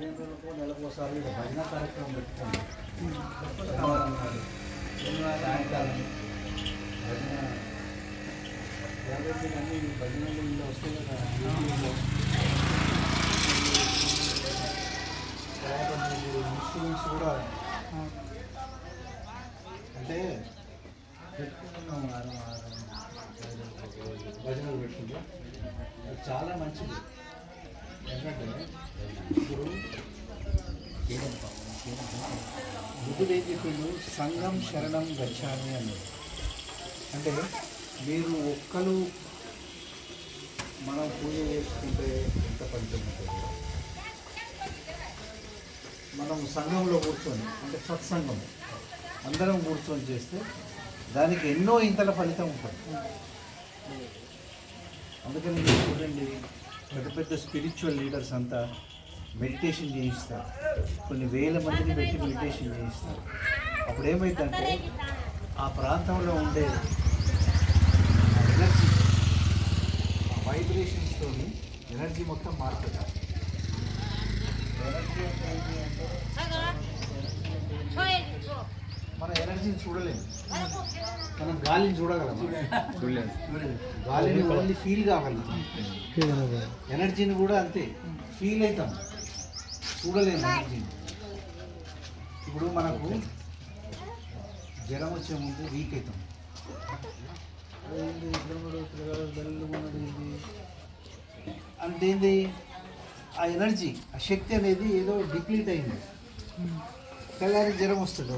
15 రోజులకు నెలకోసారి భజన కార్యక్రమం పెట్టుకోండి. కావాలన్నారు సాయంకాలం భజన అన్ని భజనలు ఇలా వస్తాయి కదా యూట్యూబ్లో. తర్వాత మీరు ఇన్స్ట్రుమెంట్స్ కూడా అంటే పెట్టుకుంటున్నాం భజనలు పెట్టుకుంటాం. అది చాలా మంచిది. ఎందుకంటే ఇప్పుడు బుద్ధుడు ఏం చెప్పిండు, సంఘం శరణం గచ్చామి అన్నది. అంటే మీరు ఒక్కరు మనం పూజ చేసుకుంటే ఎంత ఫలితం ఉంటుంది. మనం సంఘంలో కూర్చొని అంటే సత్సంగం అందరం కూర్చొని చేస్తే దానికి ఎన్నో ఇంతల ఫలితం ఉంటుంది. అందుకని మీరు చూడండి, పెద్ద పెద్ద స్పిరిచువల్ లీడర్స్ అంతా మెడిటేషన్ చేయిస్తారు. కొన్ని వేల మందిని పెట్టి మెడిటేషన్ చేయిస్తారు. అప్పుడు ఏమైందంటే ఆ ప్రాంతంలో ఉండే ఎనర్జీ, వైబ్రేషన్స్తో ఎనర్జీ మొత్తం మారుతుంది. ఎనర్జీ అంటే మన ఎనర్జీని చూడలేము, మనం గాలిని చూడగలం, గాలిని ఓన్లీ ఫీల్ కాగలుగుతాం. ఎనర్జీని కూడా అంతే ఫీల్ అవుతాం, చూడలేము ఎనర్జీని. ఇప్పుడు మనకు జ్వరం వచ్చే ముందు వీక్ అవుతాం. అంటే ఏంది, ఆ ఎనర్జీ, ఆ శక్తి అనేది ఏదో డిప్లీట్ అయింది. తెల్లారి జ్వరం వస్తుంది.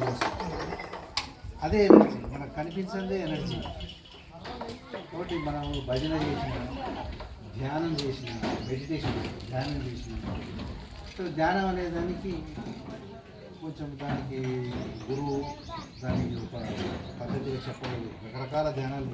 అదే ఎనర్జీ మనకు కనిపించదే ఎనర్జీ. కాబట్టి మనం భజన చేసిన, ధ్యానం చేసిన, మెడిటేషన్ ధ్యానం చేసిన, సో ధ్యానం అనే దానికి కొంచెం దానికి గురువు దానికి ఒక పద్ధతిగా చెప్పలేదు. రకరకాల ధ్యానాలు